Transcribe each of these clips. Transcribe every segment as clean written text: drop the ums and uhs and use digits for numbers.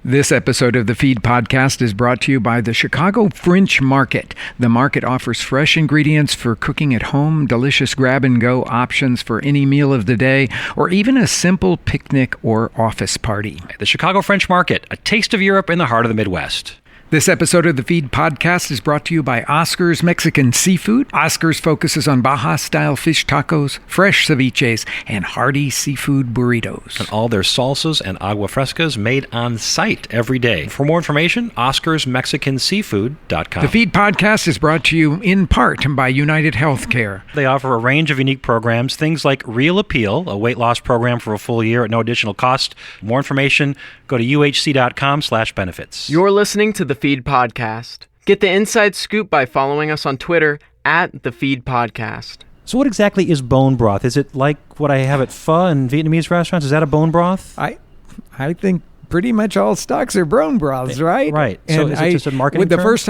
This episode of the Feed Podcast is brought to you by the Chicago French Market. The market offers fresh ingredients for cooking at home, delicious grab-and-go options for any meal of the day, or even a simple picnic or office party. The Chicago French Market, a taste of Europe in the heart of the Midwest. This episode of the Feed Podcast is brought to you by Oscar's Mexican Seafood. Oscar's focuses on Baja-style fish tacos, fresh ceviches, and hearty seafood burritos. And all their salsas and agua frescas made on site every day. For more information, oscarsmexicanseafood.com. The Feed Podcast is brought to you in part by United Healthcare. They offer a range of unique programs, things like Real Appeal, a weight loss program for a full year at no additional cost. More information, go to uhc.com/benefits. You're listening to the Feed Podcast. Get the inside scoop by following us on Twitter at the Feed Podcast. So what exactly is bone broth? Is it like what I have at pho and Vietnamese restaurants? Is that a bone broth? I think pretty much all stocks are bone broths, right? Right. And so is it just a marketing term? The first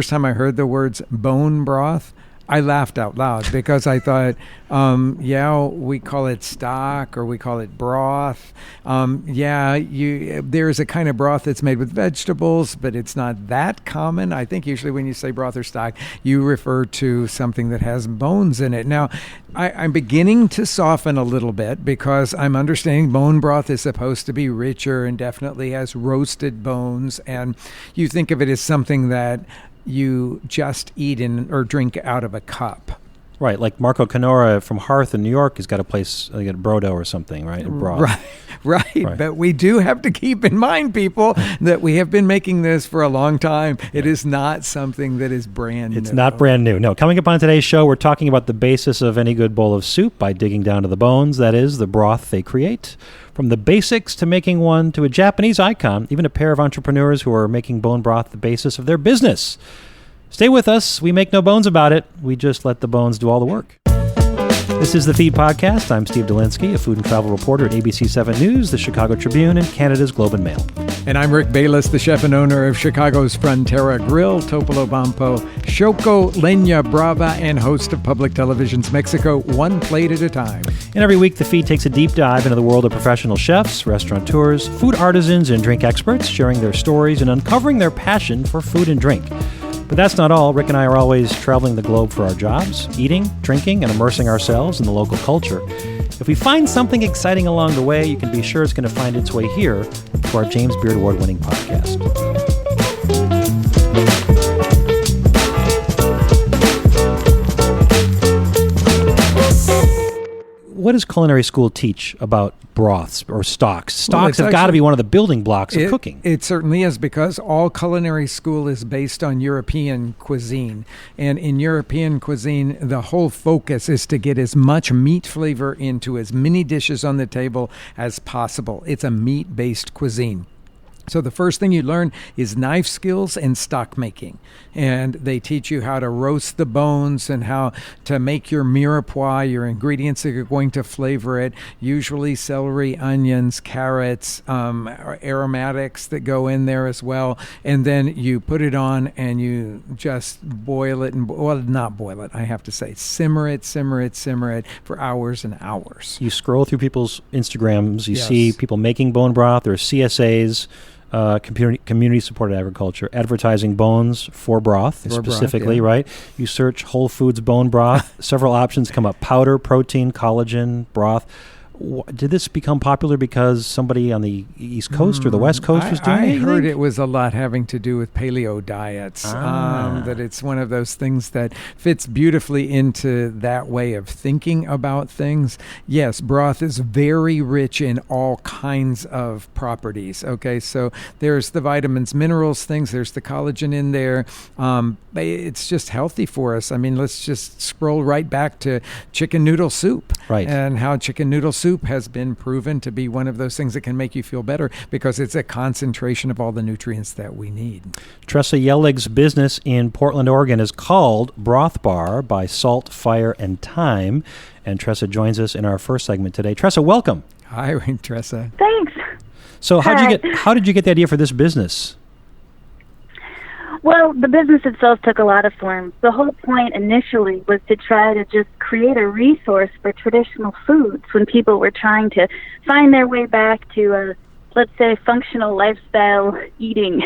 time I heard the words bone broth, I laughed out loud because I thought, we call it stock or we call it broth. There's a kind of broth that's made with vegetables, but it's not that common. I think usually when you say broth or stock, you refer to something that has bones in it. Now, I'm beginning to soften a little bit because I'm understanding bone broth is supposed to be richer and definitely has roasted bones. And you think of it as something that you just eat in or drink out of a cup. Right, like Marco Canora from Hearth in New York has got a place, like at Brodo or something, right? Right. But we do have to keep in mind, people, that we have been making this for a long time. It is not something that is brand new. It's not brand new. No, coming up on today's show, we're talking about the basis of any good bowl of soup by digging down to the bones, that is, the broth they create. From the basics to making one to a Japanese icon, even a pair of entrepreneurs who are making bone broth the basis of their business. Stay with us. We make no bones about it. We just let the bones do all the work. This is the Feed Podcast. I'm Steve Dolinsky, a food and travel reporter at ABC 7 News, the Chicago Tribune, and Canada's Globe and Mail. And I'm Rick Bayless, the chef and owner of Chicago's Frontera Grill, Topolo Bampo, Choco Leña Brava, and host of Public Television's Mexico, One Plate at a Time. And every week, the Feed takes a deep dive into the world of professional chefs, restaurateurs, food artisans, and drink experts, sharing their stories and uncovering their passion for food and drink. But that's not all. Rick and I are always traveling the globe for our jobs, eating, drinking, and immersing ourselves in the local culture. If we find something exciting along the way, you can be sure it's going to find its way here to our James Beard Award-winning podcast. What does culinary school teach about broths or stocks? Stocks have got to be one of the building blocks of cooking. It certainly is, because all culinary school is based on European cuisine. And in European cuisine, the whole focus is to get as much meat flavor into as many dishes on the table as possible. It's a meat-based cuisine. So the first thing you learn is knife skills and stock making. And they teach you how to roast the bones and how to make your mirepoix, your ingredients that are going to flavor it, usually celery, onions, carrots, aromatics that go in there as well. And then you put it on and you just boil it, not boil it, I have to say, simmer it for hours and hours. You scroll through people's Instagrams, you see people making bone broth, or CSAs, community-supported agriculture, advertising bones for broth, specifically, right? You search Whole Foods bone broth. Several options come up: powder, protein, collagen, broth. Did this become popular because somebody on the East Coast or the West Coast was doing it? I heard it was a lot having to do with paleo diets, that it's one of those things that fits beautifully into that way of thinking about things. Yes, broth is very rich in all kinds of properties. Okay, so there's the vitamins, minerals, things. There's the collagen in there. It's just healthy for us. I mean, let's just scroll right back to chicken noodle soup. Right. And how chicken noodle soup has been proven to be one of those things that can make you feel better because it's a concentration of all the nutrients that we need. Tressa Yellig's business in Portland, Oregon is called Broth Bar by Salt, Fire, and Thyme. And Tressa joins us in our first segment today. Tressa, welcome. Hi, Tressa. Thanks. So how did you get the idea for this business? Well, the business itself took a lot of forms. The whole point initially was to try to just create a resource for traditional foods when people were trying to find their way back to let's say, functional lifestyle eating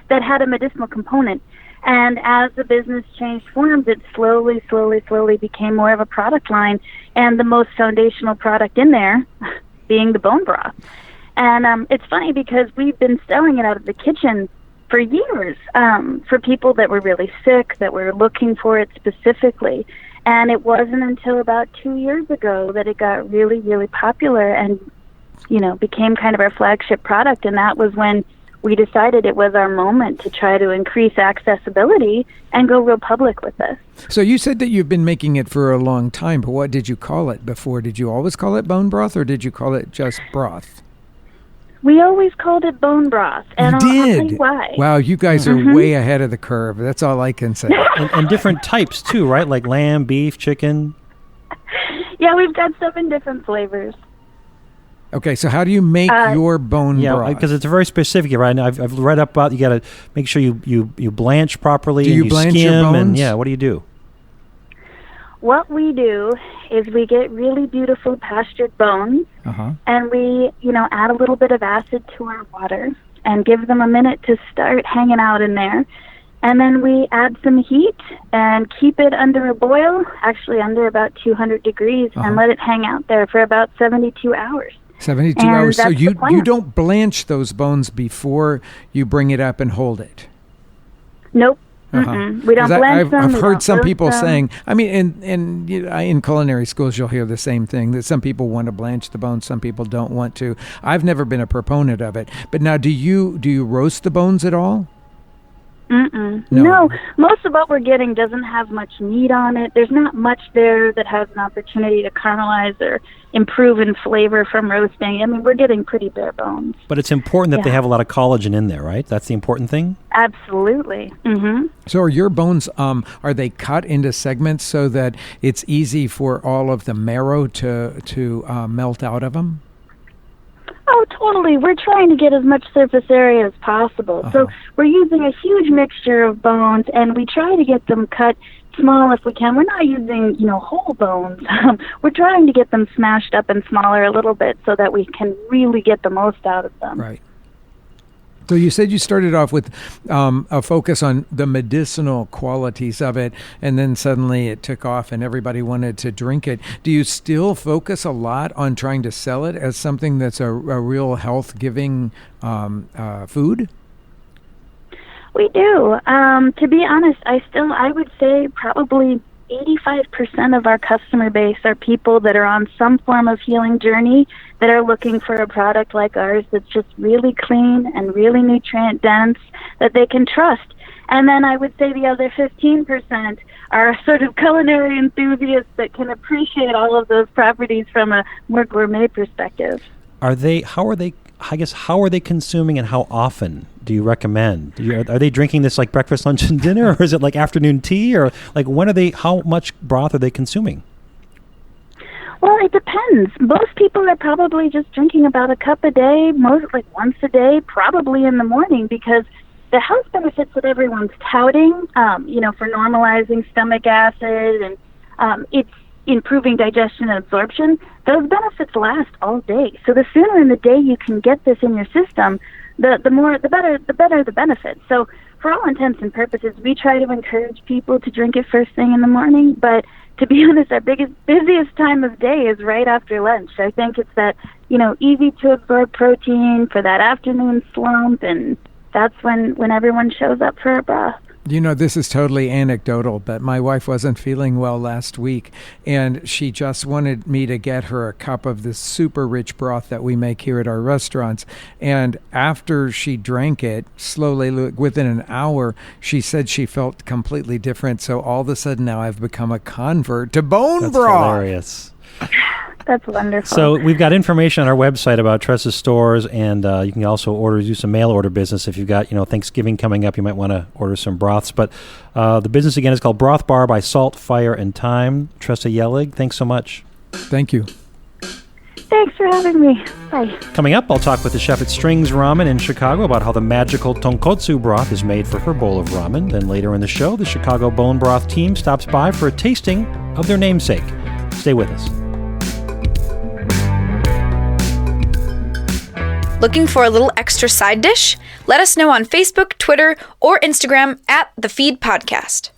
that had a medicinal component. And as the business changed forms, it slowly became more of a product line, and the most foundational product in there being the bone broth. And it's funny because we've been selling it out of the kitchen for years for people that were really sick, that were looking for it specifically. And it wasn't until about 2 years ago that it got really, really popular and, became kind of our flagship product. And that was when we decided it was our moment to try to increase accessibility and go real public with this. So you said that you've been making it for a long time, but what did you call it before? Did you always call it bone broth, or did you call it just broth? We always called it bone broth, and I'll tell you why. Wow, you guys are way ahead of the curve. That's all I can say. and different types, too, right? Like lamb, beef, chicken? Yeah, we've got 7 different flavors. Okay, so how do you make your bone broth? Yeah, because it's very specific, right? I've read up about you got to make sure you blanch properly. Do you blanch skim your bones? And what do you do? What we do is we get really beautiful pastured bones, and we, add a little bit of acid to our water and give them a minute to start hanging out in there. And then we add some heat and keep it under a boil, actually under about 200 degrees, and let it hang out there for about 72 hours. 72 hours. So you don't blanch those bones before you bring it up and hold it? Nope. We don't blanch them. I've heard some people saying, in culinary schools you'll hear the same thing, that some people want to blanch the bones, some people don't want to. I've never been a proponent of it. But now, do you roast the bones at all? No, most of what we're getting doesn't have much meat on it. There's not much there that has an opportunity to caramelize or improve in flavor from roasting. I mean, we're getting pretty bare bones. But it's important that they have a lot of collagen in there, right? That's the important thing? Absolutely. So are your bones, are they cut into segments so that it's easy for all of the marrow to melt out of them? Oh, totally. We're trying to get as much surface area as possible. So we're using a huge mixture of bones, and we try to get them cut small if we can. We're not using, whole bones. We're trying to get them smashed up and smaller a little bit so that we can really get the most out of them. Right. So you said you started off with a focus on the medicinal qualities of it, and then suddenly it took off and everybody wanted to drink it. Do you still focus a lot on trying to sell it as something that's a real health-giving food? We do. To be honest, I would say probably 85% of our customer base are people that are on some form of healing journey that are looking for a product like ours that's just really clean and really nutrient dense that they can trust. And then I would say the other 15% are sort of culinary enthusiasts that can appreciate all of those properties from a more gourmet perspective. How are they consuming, and how often do you recommend? Are they drinking this like breakfast, lunch, and dinner, or is it like afternoon tea, or like how much broth are they consuming? Well, it depends. Most people are probably just drinking about a cup a day, like once a day, probably in the morning, because the health benefits that everyone's touting, for normalizing stomach acid and it's improving digestion and absorption, those benefits last all day. So the sooner in the day you can get this in your system, the better the benefits. So for all intents and purposes, we try to encourage people to drink it first thing in the morning, but to be honest, our busiest time of day is right after lunch. I think it's that, easy to absorb protein for that afternoon slump, and that's when everyone shows up for a broth. This is totally anecdotal, but my wife wasn't feeling well last week, and she just wanted me to get her a cup of this super rich broth that we make here at our restaurants. And after she drank it, slowly, within an hour, she said she felt completely different. So all of a sudden now I've become a convert to bone broth. Hilarious. That's wonderful. So we've got information on our website about Tressa's stores, and you can also do some mail order business. If you've got, Thanksgiving coming up, you might want to order some broths. But the business, again, is called Broth Bar by Salt, Fire, and Thyme. Tressa Yellig, thanks so much. Thank you. Thanks for having me. Bye. Coming up, I'll talk with the chef at Strings Ramen in Chicago about how the magical tonkotsu broth is made for her bowl of ramen. Then later in the show, the Chicago Bone Broth team stops by for a tasting of their namesake. Stay with us. Looking for a little extra side dish? Let us know on Facebook, Twitter, or Instagram at The Feed Podcast.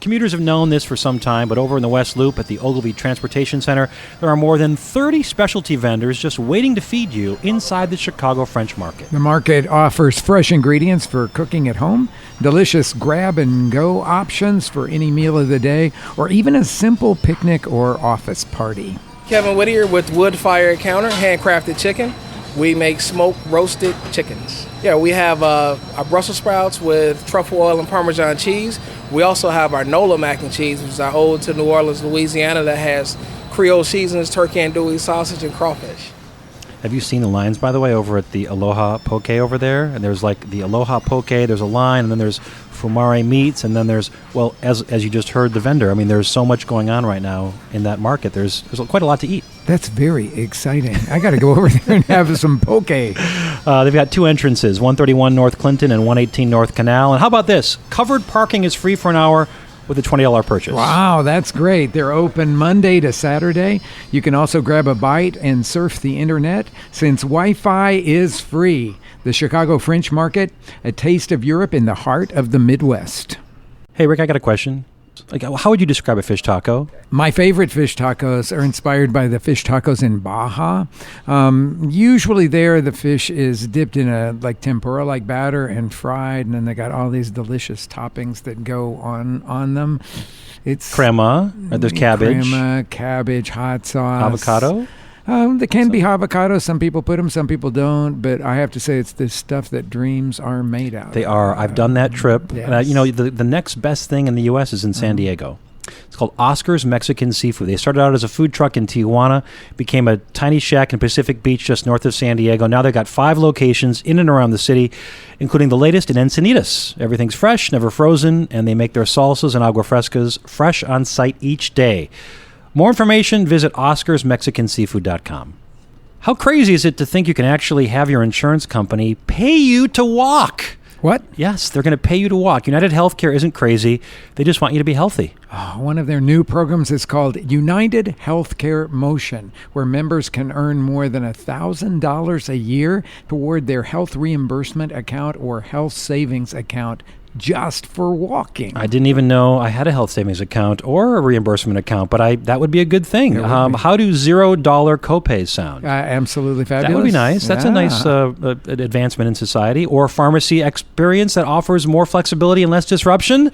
Commuters have known this for some time, but over in the West Loop at the Ogilvy Transportation Center, there are more than 30 specialty vendors just waiting to feed you inside the Chicago French Market. The market offers fresh ingredients for cooking at home, delicious grab-and-go options for any meal of the day, or even a simple picnic or office party. Kevin Whittier with Wood Fire Counter, handcrafted chicken. We make smoked roasted chickens. Yeah, we have our Brussels sprouts with truffle oil and Parmesan cheese. We also have our Nola mac and cheese, which is our ode to New Orleans, Louisiana, that has Creole seasonings, turkey andouille sausage, and crawfish. Have you seen the lines, by the way, over at the Aloha Poke over there? And there's like the Aloha Poke, there's a line, and then there's Fumare Meats, and then there's, well, as you just heard the vendor, I mean, there's so much going on right now in that market. There's quite a lot to eat. That's very exciting. I got to go over there and have some poke. They've got two entrances, 131 North Clinton and 118 North Canal. And how about this? Covered parking is free for an hour with a $20 purchase. Wow, that's great. They're open Monday to Saturday. You can also grab a bite and surf the internet since Wi-Fi is free. The Chicago French Market, a taste of Europe in the heart of the Midwest. Hey, Rick, I got a question. Like, how would you describe a fish taco? My favorite fish tacos are inspired by the fish tacos in Baja. Usually there, the fish is dipped in a like tempura-like batter and fried, and then they got all these delicious toppings that go on them. It's crema. There's cabbage. Crema, cabbage, hot sauce. Avocado? They can be avocado. Some people put them, some people don't. But I have to say, it's this stuff that dreams are made out of. They are. I've done that trip. Yes. The next best thing in the U.S. is in San Diego. It's called Oscar's Mexican Seafood. They started out as a food truck in Tijuana, became a tiny shack in Pacific Beach just north of San Diego. Now they've got 5 locations in and around the city, including the latest in Encinitas. Everything's fresh, never frozen, and they make their salsas and agua frescas fresh on site each day. More information, visit oscarsmexicanseafood.com. How crazy is it to think you can actually have your insurance company pay you to walk? What? Yes, they're going to pay you to walk. United Healthcare isn't crazy. They just want you to be healthy. One of their new programs is called United Healthcare Motion, where members can earn more than $1,000 a year toward their health reimbursement account or health savings account just for walking. I didn't even know I had a health savings account or a reimbursement account, but that would be a good thing. How do $0 copays sound? Absolutely fabulous. That would be nice. That's a nice advancement in society. Or pharmacy experience that offers more flexibility and less disruption.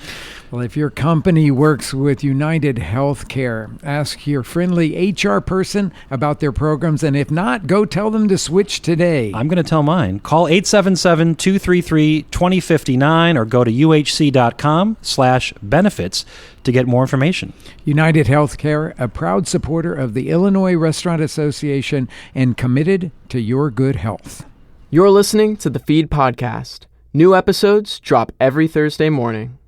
Well, if your company works with United Healthcare, ask your friendly HR person about their programs, and if not, go tell them to switch today. I'm going to tell mine. Call 877-233-2059 or go to uhc.com/benefits to get more information. United Healthcare, a proud supporter of the Illinois Restaurant Association and committed to your good health. You're listening to the Feed Podcast. New episodes drop every Thursday morning.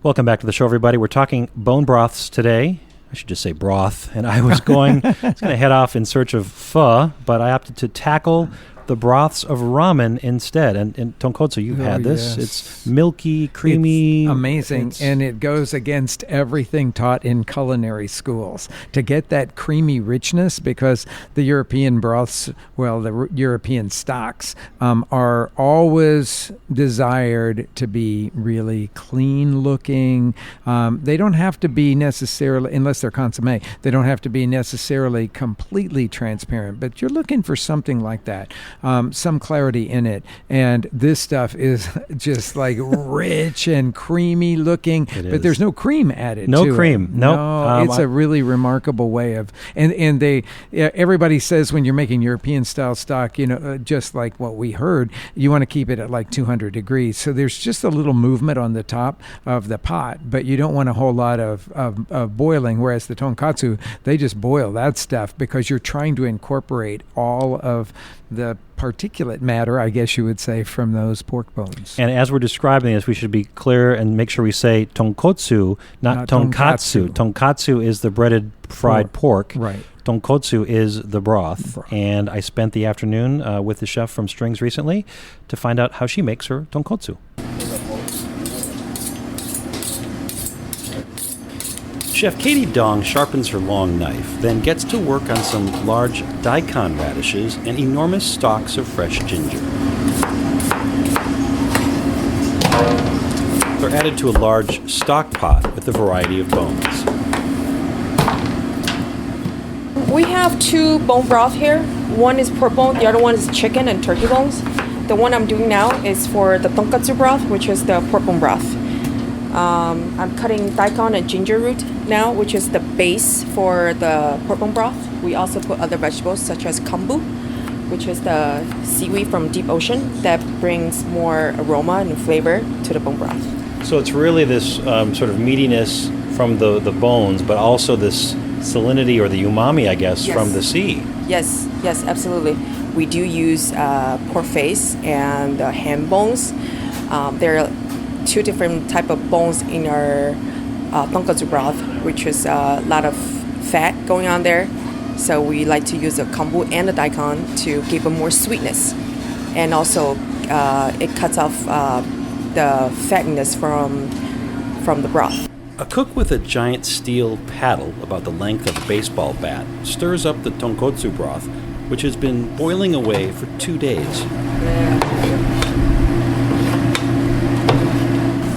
Welcome back to the show, everybody. We're talking bone broths today. I should just say broth. And I was going to head off in search of pho, but I opted to tackle the broths of ramen instead. And tonkotsu, you've had this. Yes. It's milky, creamy. It's amazing. And it goes against everything taught in culinary schools to get that creamy richness, because the European broths, the European stocks, are always desired to be really clean looking. They don't have to be necessarily, unless they're consommé, they don't have to be necessarily completely transparent, but you're looking for something like that. Some clarity in it. And this stuff is just like rich and creamy looking, but there's no cream added to it. No cream. Nope. No, it's a really remarkable way of, and they, everybody says when you're making European style stock, just like what we heard, you want to keep it at like 200 degrees. So there's just a little movement on the top of the pot, but you don't want a whole lot of boiling, whereas the tonkotsu, they just boil that stuff because you're trying to incorporate all of the particulate matter, I guess you would say, from those pork bones. And as we're describing this, we should be clear and make sure we say tonkotsu, not tonkatsu. Tonkatsu is the breaded fried pork. Right. Tonkotsu is the broth. And I spent the afternoon with the chef from Strings recently to find out how she makes her tonkotsu. Chef Katie Dong sharpens her long knife, then gets to work on some large daikon radishes and enormous stalks of fresh ginger. They're added to a large stock pot with a variety of bones. We have 2 bone broth here. One is pork bone, the other one is chicken and turkey bones. The one I'm doing now is for the tonkotsu broth, which is the pork bone broth. I'm cutting daikon and ginger root now, which is the base for the pork bone broth. We also put other vegetables such as kombu, which is the seaweed from deep ocean that brings more aroma and flavor to the bone broth. So it's really this sort of meatiness from the bones, but also this salinity or the umami, I guess, Yes. from the sea. Yes, absolutely. We do use pork face and ham bones. There are 2 different type of bones in our tonkotsu broth, which is a lot of fat going on there. So we like to use the kombu and the daikon to give it more sweetness. And also it cuts off the fatness from the broth. A cook with a giant steel paddle about the length of a baseball bat stirs up the tonkotsu broth, which has been boiling away for 2 days.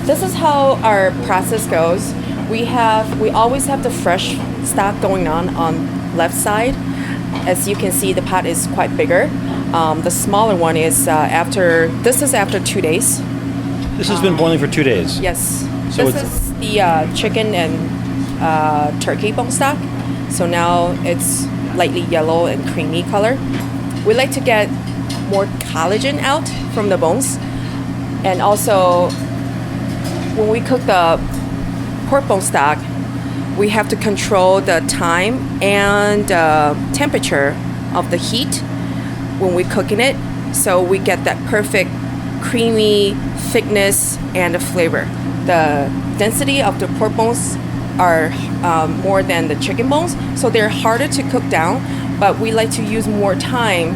This is how our process goes. We always have the fresh stock going on left side. As you can see, the pot is quite bigger. The smaller one is after 2 days. This has been boiling for 2 days. Yes. So this is the chicken and turkey bone stock. So now it's lightly yellow and creamy color. We like to get more collagen out from the bones. And also, when we cook the pork bone stock, we have to control the time and temperature of the heat when we're cooking it. So we get that perfect creamy thickness and the flavor. The density of the pork bones are more than the chicken bones, so they're harder to cook down, but we like to use more time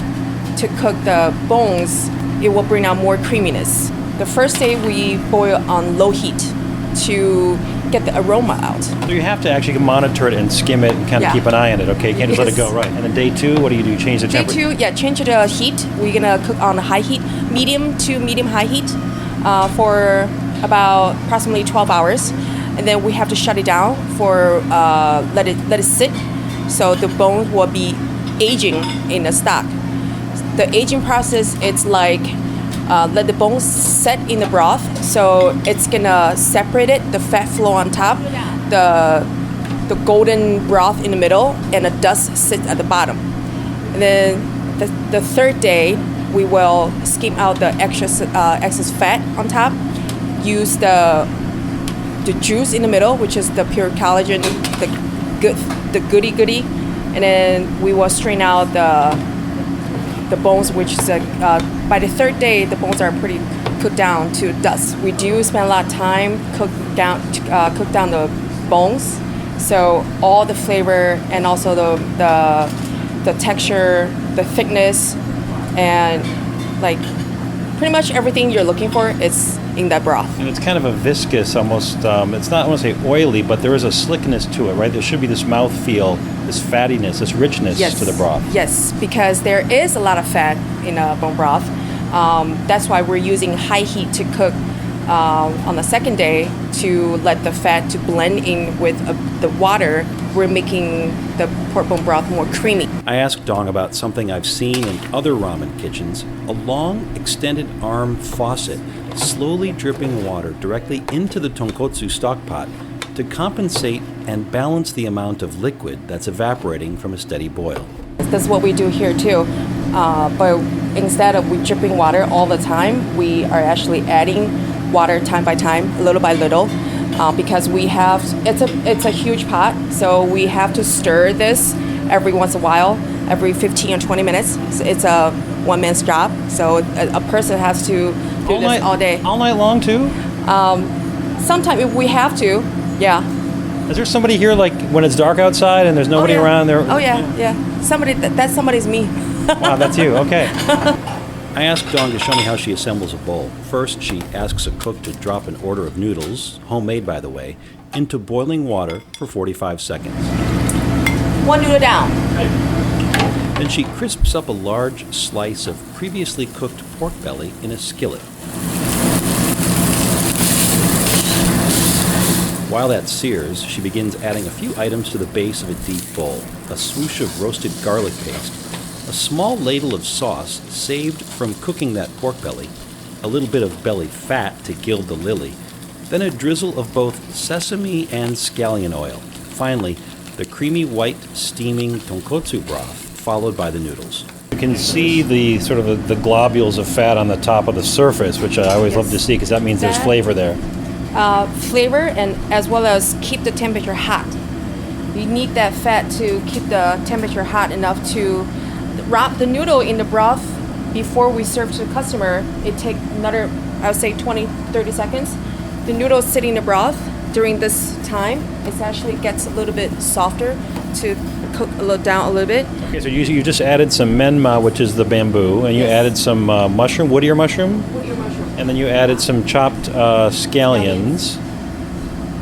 to cook the bones. It will bring out more creaminess. The first day we boil on low heat to get the aroma out. So you have to actually monitor it and skim it and kind of keep an eye on it, okay? You can't just let it go, right? And then day 2, what do you do? Change the temperature? Day 2, change the heat. We're gonna cook on high heat, medium to medium-high heat for about approximately 12 hours. And then we have to shut it down for, let it sit. So the bones will be aging in the stock. The aging process, it's like let the bones set in the broth, so it's gonna separate it, the fat flow on top, the golden broth in the middle, and the dust sits at the bottom. And then the third day, we will skim out the excess fat on top, use the juice in the middle, which is the pure collagen, the goody, and then we will strain out the bones, which is by the third day, the bones are pretty cooked down to dust. We do spend a lot of time cook down the bones, so all the flavor and also the texture, the thickness, and like pretty much everything you're looking for is in that broth. And it's kind of a viscous, almost, it's not, I want to say oily, but there is a slickness to it, right? There should be this mouthfeel, this fattiness, this richness to the broth. Yes, because there is a lot of fat in a bone broth. That's why we're using high heat to cook on the second day to let the fat to blend in with the water. We're making the pork bone broth more creamy. I asked Dong about something I've seen in other ramen kitchens, a long extended arm faucet slowly dripping water directly into the tonkotsu stock pot to compensate and balance the amount of liquid that's evaporating from a steady boil. That's what we do here too. But instead of we dripping water all the time, we are actually adding water time by time, little by little, because we have it's a huge pot, so we have to stir this every once in a while, every 15 or 20 minutes. So it's a one man's job, so a person has to do this all day. All night long too? Sometimes if we have to, yeah. Is there somebody here like when it's dark outside and there's nobody around there? Oh yeah. Somebody's me. Wow, that's you. Okay. I asked Dawn to show me how she assembles a bowl. First, she asks a cook to drop an order of noodles, homemade by the way, into boiling water for 45 seconds. One noodle down. Then she crisps up a large slice of previously cooked pork belly in a skillet. While that sears, she begins adding a few items to the base of a deep bowl. A swoosh of roasted garlic paste, a small ladle of sauce saved from cooking that pork belly, a little bit of belly fat to gild the lily, then a drizzle of both sesame and scallion oil. Finally, the creamy white steaming tonkotsu broth, followed by the noodles. You can see the sort of the globules of fat on the top of the surface, which I always love to see because that means there's flavor there. Flavor and as well as keep the temperature hot. You need that fat to keep the temperature hot enough to wrap the noodle in the broth before we serve to the customer. It takes another, I would say 20-30 seconds. The noodle sitting in the broth during this time, it actually gets a little bit softer to cook a little down a little bit. Okay, so you just added some menma, which is the bamboo, and you added some mushroom, woodier mushroom? Woodier mushroom. And then you added some chopped scallions.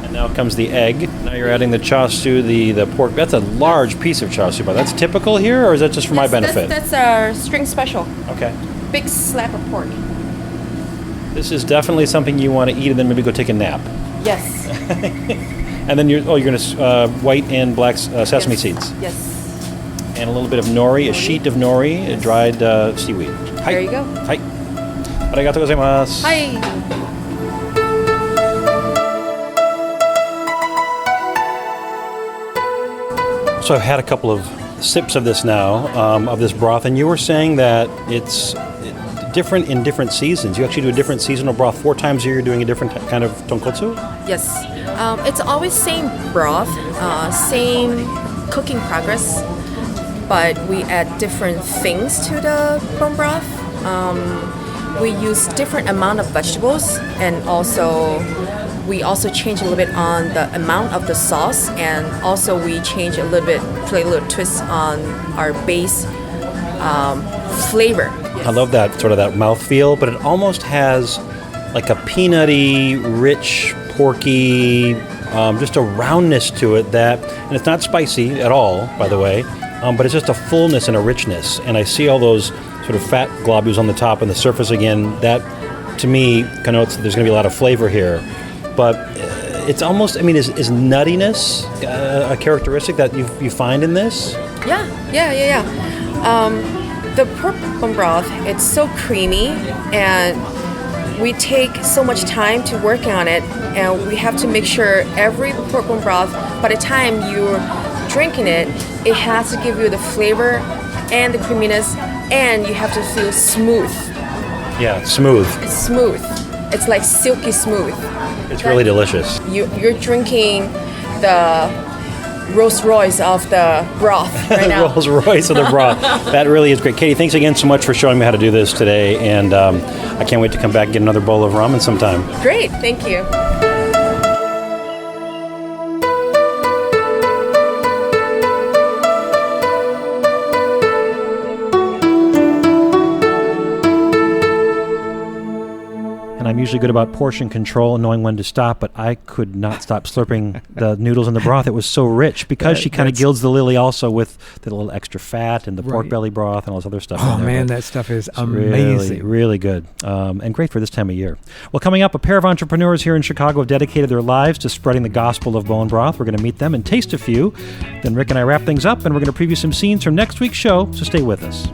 And now comes the egg. Now you're adding the chasu, the pork. That's a large piece of chasu, but that's typical here, or is that just for my benefit? That's our string special. Okay. Big slab of pork. This is definitely something you want to eat and then maybe go take a nap. Yes. And then you're going to white and black sesame seeds. Yes. And a little bit of nori, a sheet of nori, dried seaweed. Hi. There you go. Hi. Arigatou gozaimasu. Hi. So I've had a couple of sips of this now, of this broth, and you were saying that it's different in different seasons. You actually do a different seasonal broth 4 times a year. You're doing a different kind of tonkotsu? Yes. It's always same broth, same cooking progress, but we add different things to the bone broth. We use different amount of vegetables, and we also change a little bit on the amount of the sauce, and also we change a little bit, play a little twist on our base flavor. I love that sort of that mouthfeel, but it almost has like a peanutty, rich, porky, just a roundness to it and it's not spicy at all, by the way, but it's just a fullness and a richness. And I see all those sort of fat globules on the top and the surface again. That, to me, connotes that there's going to be a lot of flavor here. But it's almost, is nuttiness a characteristic that you find in this? Yeah. The pork bone broth, it's so creamy, and we take so much time to work on it, and we have to make sure every pork bone broth, by the time you're drinking it, it has to give you the flavor and the creaminess, and you have to feel smooth. Yeah, smooth. It's smooth. It's like silky smooth. It's really delicious. You're drinking the Rolls Royce of the broth right now. Rolls Royce of the broth. That really is great. Katie, thanks again so much for showing me how to do this today, and I can't wait to come back and get another bowl of ramen sometime. Great, thank you. I'm usually good about portion control and knowing when to stop, but I could not stop slurping the noodles in the broth. It was so rich because she kind of gilds the lily also with the little extra fat and the pork belly broth and all this other stuff. Oh, man, that stuff is amazing. Really, really good and great for this time of year. Well, coming up, a pair of entrepreneurs here in Chicago have dedicated their lives to spreading the gospel of bone broth. We're going to meet them and taste a few. Then Rick and I wrap things up, and we're going to preview some scenes from next week's show, so stay with us.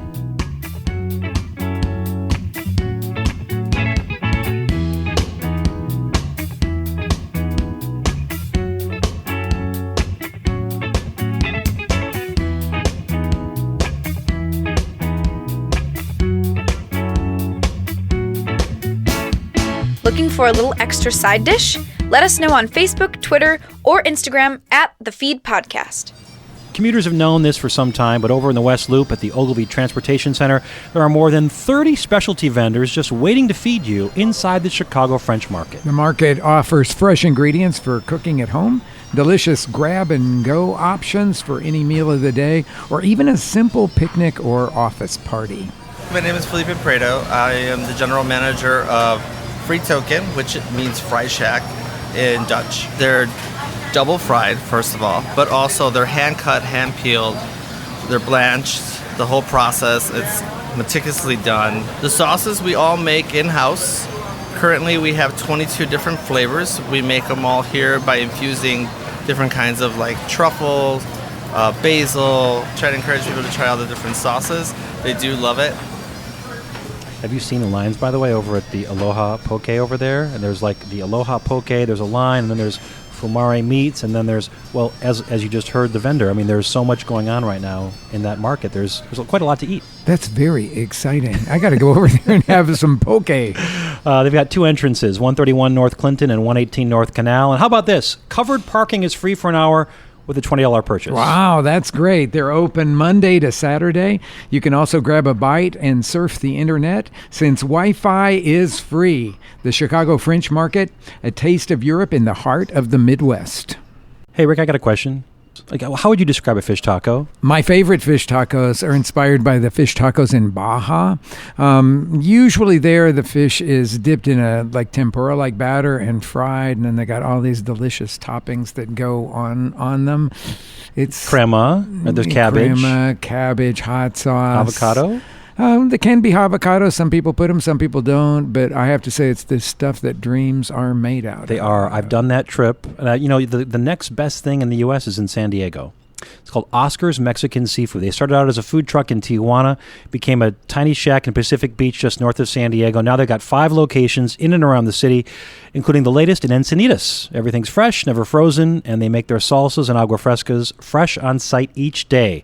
Looking for a little extra side dish? Let us know on Facebook, Twitter, or Instagram at The Feed Podcast. Commuters have known this for some time, but over in the West Loop at the Ogilvy Transportation Center, there are more than 30 specialty vendors just waiting to feed you inside the Chicago French Market. The market offers fresh ingredients for cooking at home, delicious grab-and-go options for any meal of the day, or even a simple picnic or office party. My name is Felipe Prado. I am the general manager of Frietoken, which means Fry Shack in Dutch. They're double fried, first of all, but also they're hand cut, hand peeled, they're blanched, the whole process, it's meticulously done. The sauces we all make in-house. Currently we have 22 different flavors. We make them all here by infusing different kinds of like truffles, basil. Try to encourage people to try all the different sauces. They do love it. Have you seen the lines, by the way, over at the Aloha Poke over there? And there's like the Aloha Poke, there's a line, and then there's Fumare Meats, and then there's, well, as you just heard the vendor, I mean, there's so much going on right now in that market. There's quite a lot to eat. That's very exciting. I got to go over there and have some poke. They've got two entrances, 131 North Clinton and 118 North Canal. And how about this? Covered parking is free for an hour with a $20 purchase. Wow, that's great. They're open Monday to Saturday. You can also grab a bite and surf the internet since Wi-Fi is free. The Chicago French Market, a taste of Europe in the heart of the Midwest. Hey, Rick, I got a question. Like, how would you describe a fish taco? My favorite fish tacos are inspired by the fish tacos in Baja. Usually there, the fish is dipped in a like tempura-like batter and fried, and then they got all these delicious toppings that go on them. It's crema. There's cabbage. Crema, cabbage, hot sauce. Avocado? They can be avocado. Some people put them, some people don't. But I have to say, it's the stuff that dreams are made out of. They are. I've done that trip. The next best thing in the U.S. is in San Diego. It's called Oscar's Mexican Seafood. They started out as a food truck in Tijuana, became a tiny shack in Pacific Beach just north of San Diego. Now they've got 5 locations in and around the city, including the latest in Encinitas. Everything's fresh, never frozen, and they make their salsas and agua frescas fresh on site each day.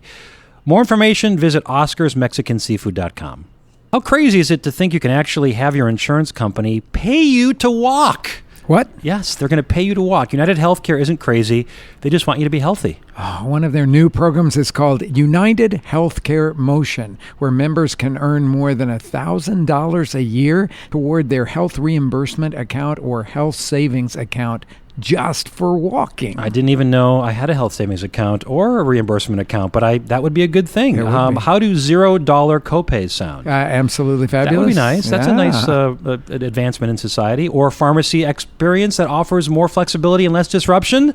More information, visit oscarsmexicanseafood.com. How crazy is it to think you can actually have your insurance company pay you to walk? What? Yes, they're going to pay you to walk. United Healthcare isn't crazy. They just want you to be healthy. Oh, one of their new programs is called United Healthcare Motion, where members can earn more than $1,000 a year toward their health reimbursement account or health savings account just for walking. I didn't even know I had a health savings account or a reimbursement account, but that would be a good thing. How do $0 copays sound? Absolutely fabulous. That would be nice. That's a nice advancement in society. Or pharmacy experience that offers more flexibility and less disruption.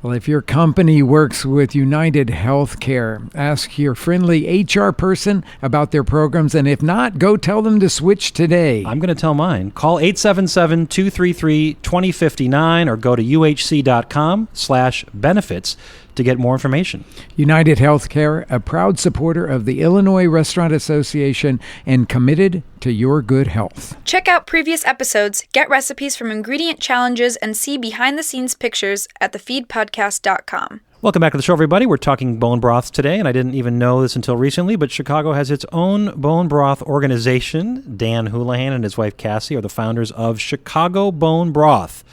Well, if your company works with United Healthcare, ask your friendly HR person about their programs, and if not, go tell them to switch today. I'm going to tell mine. Call 877-233-2059 or go to uhc.com/benefits to get more information. United Healthcare, a proud supporter of the Illinois Restaurant Association and committed to your good health. Check out previous episodes, get recipes from ingredient challenges, and see behind-the-scenes pictures at thefeedpodcast.com. Welcome back to the show, everybody. We're talking bone broths today, and I didn't even know this until recently, but Chicago has its own bone broth organization. Dan Houlihan and his wife Kassie are the founders of Chicago Bone Broth.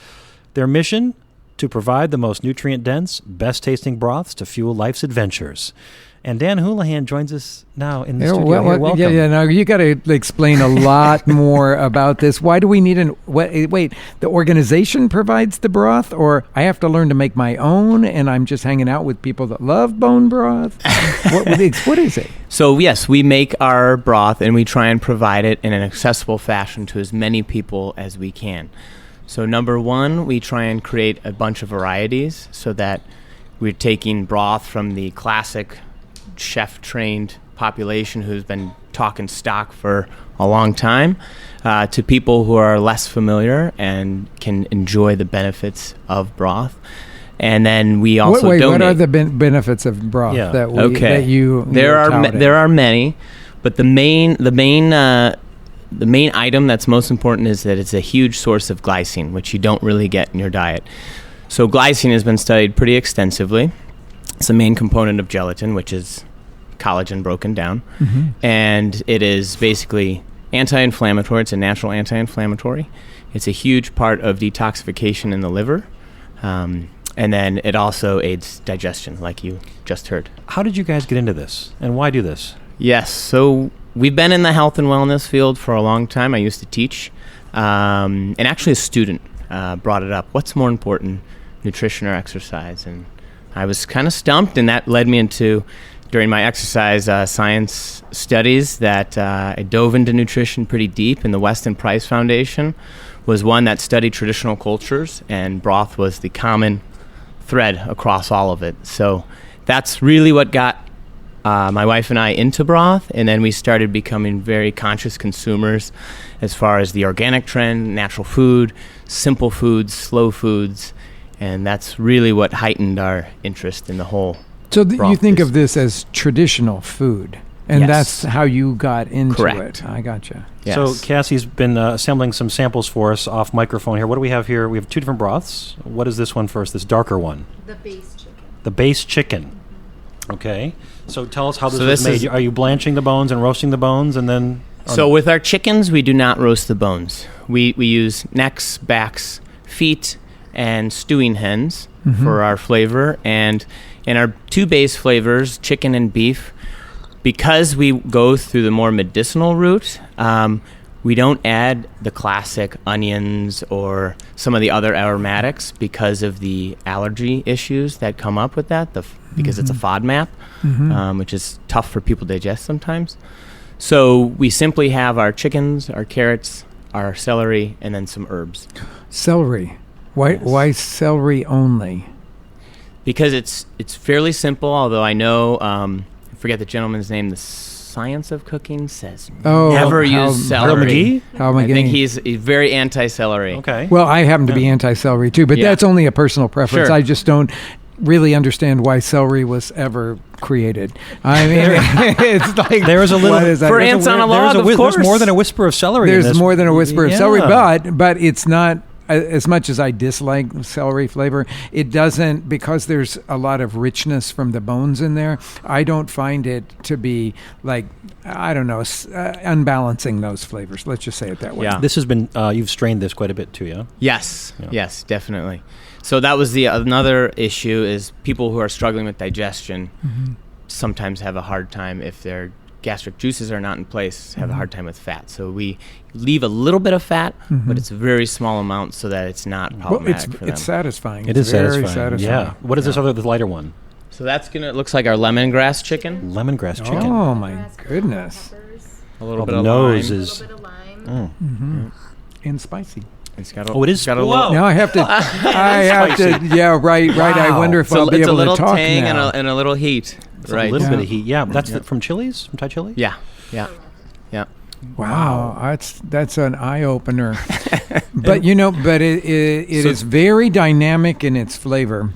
Their mission? To provide the most nutrient-dense, best-tasting broths to fuel life's adventures. And Dan Houlihan joins us now in the studio. Welcome. Yeah. Now you got to explain a lot more about this. Why do we need wait? The organization provides the broth, or I have to learn to make my own, and I'm just hanging out with people that love bone broth. What is it? So yes, we make our broth, and we try and provide it in an accessible fashion to as many people as we can. So number one, we try and create a bunch of varieties so that we're taking broth from the classic chef-trained population who's been talking stock for a long time to people who are less familiar and can enjoy the benefits of broth. And then we also donate. What are the benefits of broth that you There are many, but the main item that's most important is that it's a huge source of glycine, which you don't really get in your diet. So glycine has been studied pretty extensively. It's the main component of gelatin, which is collagen broken down. Mm-hmm. And it is basically anti-inflammatory. It's a natural anti-inflammatory. It's a huge part of detoxification in the liver. And then it also aids digestion, like you just heard. How did you guys get into this, and why do this? Yes, so we've been in the health and wellness field for a long time. I used to teach, and actually a student brought it up. What's more important, nutrition or exercise? And I was kind of stumped, and that led me into during my exercise science studies that I dove into nutrition pretty deep, and the Weston Price Foundation was one that studied traditional cultures, and broth was the common thread across all of it. So that's really what got my wife and I into broth, and then we started becoming very conscious consumers as far as the organic trend, natural food, simple foods, slow foods, and that's really what heightened our interest in the whole. So you think business. of this as traditional food, and Yes. that's how you got into Correct. it. I gotcha. Yes. So Cassie's been assembling some samples for us off microphone here. What do we have here? We have 2 different broths. What is this one first, this darker one? The base chicken. The base chicken. Okay. So tell us how this So was this made. is- Are you blanching the bones and roasting the bones and then... So with our chickens, we do not roast the bones. We use necks, backs, feet, and stewing hens for our flavor. And in our 2 base flavors, chicken and beef, because we go through the more medicinal route, we don't add the classic onions or some of the other aromatics because of the allergy issues that come up with that, because it's a FODMAP, which is tough for people to digest sometimes. So we simply have our chickens, our carrots, our celery, and then some herbs. Celery. Why celery only? Because it's fairly simple, although I know, I forget the gentleman's name, the Science of Cooking says never use celery. How I think he's very anti-celery. Okay. Well, I happen to be anti-celery too, but Yeah. that's only a personal preference. Sure. I just don't really understand why celery was ever created. I mean, it's like There is a little... what is that? For There's a ants on a weird- log, of course. There's more than a whisper of celery in There's this. more than a whisper of celery, Yeah. but it's not. As much as I dislike celery flavor, it doesn't, because there's a lot of richness from the bones in there. I don't find it to be like, I don't know, unbalancing those flavors. Let's just say it that way. Yeah. This has been... you've strained this quite a bit too, yeah? Yes, yes, definitely. So that was another issue is people who are struggling with digestion sometimes have a hard time if their gastric juices are not in place, have a hard time with fat. So we leave a little bit of fat, but it's a very small amount so that it's not Well, problematic for them. it's satisfying. It It's is very satisfying. Yeah. What is this other, the lighter one? So that's it looks like our lemongrass chicken. Lemongrass chicken. Oh my goodness. A little Oh, bit the of nose lime. is... A little bit of lime. And spicy. It's got a, Oh, it is- it's got a Whoa. little, Now I have to. I have to. Yeah, right. I wonder if I'll be it's a able little to talk tang now. and a little heat. It's right. a little Yeah. bit of heat. Yeah, that's from Chili's? From Thai chili? Yeah. Wow, that's an eye opener. But it is very dynamic in its flavor.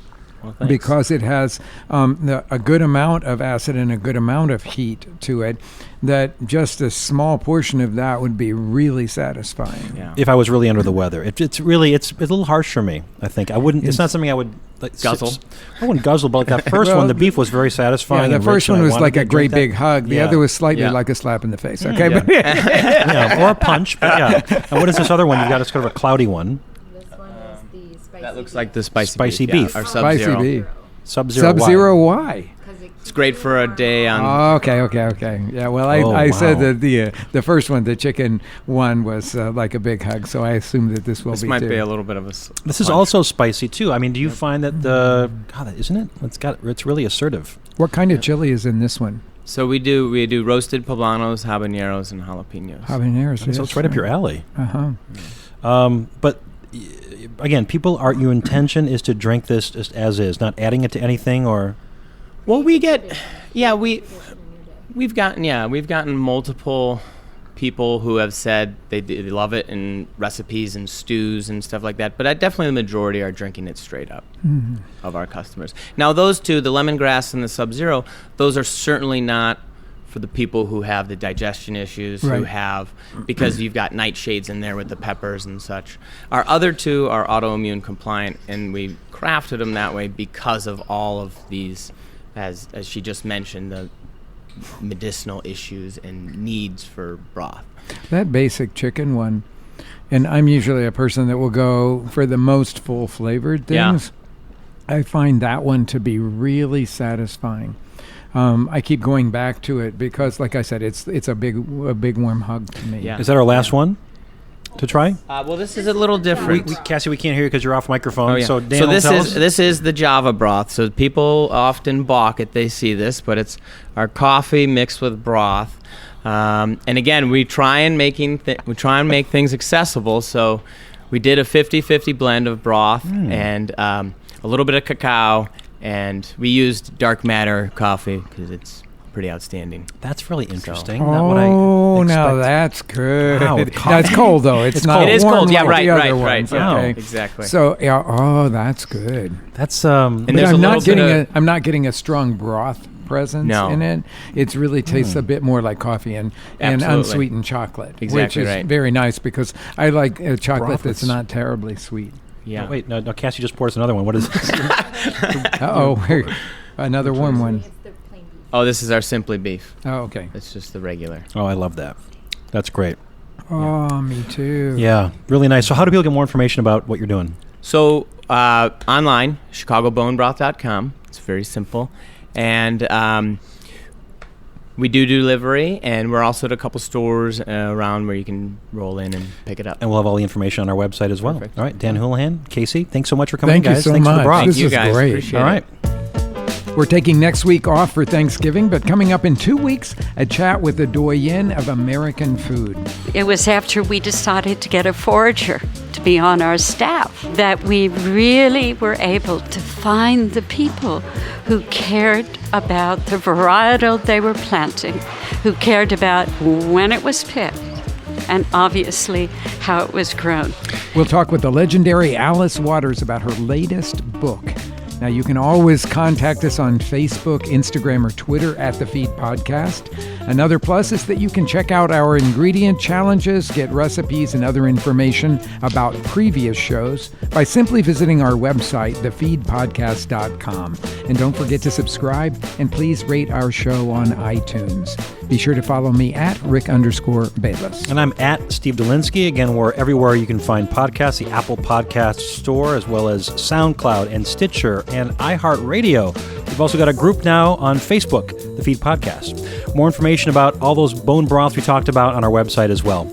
Well, thanks. Because it has a good amount of acid and a good amount of heat to it, that just a small portion of that would be really satisfying. Yeah. If I was really under the weather. It's a little harsh for me, I think. I wouldn't... It's not something I would... Like, Guzzle. I wouldn't guzzle, but like that first Well, one, the beef was very satisfying. Yeah, the and first rich, and one I was wanted like to a great drink big that. hug. The Yeah. other was slightly Yeah. like a slap in the face. Okay, Yeah. but Yeah, or a punch, but yeah. And what is this other one? You've got a sort of a cloudy one. This one is the spicy. That looks like the spicy, Spicy beef. beef. Yeah, our spicy Sub-Zero. beef. Sub-Zero. Sub-Zero, why? It's great for a day on. Oh, okay. Yeah, well, I said wow. that the first one, the chicken one, was like a big hug, so I assume that this will This be might too. be a little bit of a. This is also spicy too. I mean, do you find that the... God, isn't it? It's really assertive. What kind of chili is in this one? So we do roasted poblanos, habaneros, and jalapenos. Habaneros. So it's right up your alley. Uh-huh. But again, your intention is to drink this just as is, not adding it to anything or... Well, we've gotten multiple people who have said they love it in recipes and stews and stuff like that. But definitely the majority are drinking it straight up of our customers. Now, those two, the lemongrass and the Sub-Zero, those are certainly not for the people who have the digestion issues, who Right. have, because you've got nightshades in there with the peppers and such. Our other two are autoimmune compliant, and we crafted them that way because of all of these, as she just mentioned, the medicinal issues and needs for broth. That basic chicken one, and I'm usually a person that will go for the most full flavored Yeah. things. I find that one to be really satisfying. I keep going back to it because, like I said, it's a big warm hug to me. Yeah. Is that our last one? to try? Well, this is a little different. Cassie, we can't hear you because you're off microphone. Oh, yeah. So Dan will tell us. This is the Java broth. So people often balk at they see this, but it's our coffee mixed with broth. And again, we try and make things accessible. So we did a 50-50 blend of broth and a little bit of cacao, and we used dark matter coffee because it's pretty outstanding. That's really interesting. So. Not what I expect. Now that's good. Wow, That's cold though. It's not. It is warm cold. Yeah, like right. the other ones. Yeah, Okay. exactly. So yeah. Oh, that's good. That's And But there's I'm a not little getting bit I'm not getting a strong broth presence in it. It really tastes a bit more like coffee and Absolutely. unsweetened chocolate, Exactly which is right. very nice because I like chocolate Broth that's is- not terribly sweet. Yeah. Oh, wait, no, Cassie just poured us another one. What is this? Another warm one. It's the plain beef. Oh, this is our Simply Beef. Oh, okay. It's just the regular. Oh, I love that. That's great. Oh, me too. Yeah, really nice. So how do people get more information about what you're doing? So online, ChicagoBoneBroth.com. It's very simple. And we do delivery, and we're also at a couple stores around where you can roll in and pick it up. And we'll have all the information on our website as well. Perfect. All right, Dan Houlihan, Casey, thanks so much for coming, Thank you guys. so Thanks for the much. broth. This you is guys. great. Appreciate All it. right. We're taking next week off for Thanksgiving, but coming up in 2 weeks, a chat with the doyen of American food. It was after we decided to get a forager to be on our staff that we really were able to find the people who cared about the varietal they were planting, who cared about when it was picked, and obviously how it was grown. We'll talk with the legendary Alice Waters about her latest book. Now, you can always contact us on Facebook, Instagram, or Twitter at The Feed Podcast. Another plus is that you can check out our ingredient challenges, get recipes, and other information about previous shows by simply visiting our website, thefeedpodcast.com. And don't forget to subscribe, and please rate our show on iTunes. Be sure to follow me at Rick_Bayless. And I'm at Steve Dolinsky. Again, we're everywhere you can find podcasts, the Apple Podcast Store, as well as SoundCloud and Stitcher and iHeartRadio. We've also got a group now on Facebook, The Feed Podcast. More information about all those bone broths we talked about on our website as well.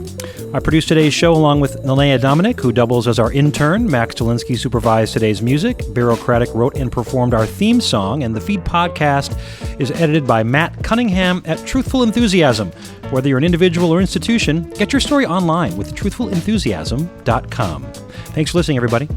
I produced today's show along with Linnea Dominic, who doubles as our intern. Max Dolinsky supervised today's music. Bureaucratic wrote and performed our theme song. And The Feed Podcast is edited by Matt Cunningham at Truthful Enthusiasm. Whether you're an individual or institution, get your story online with truthfulenthusiasm.com. Thanks for listening, everybody.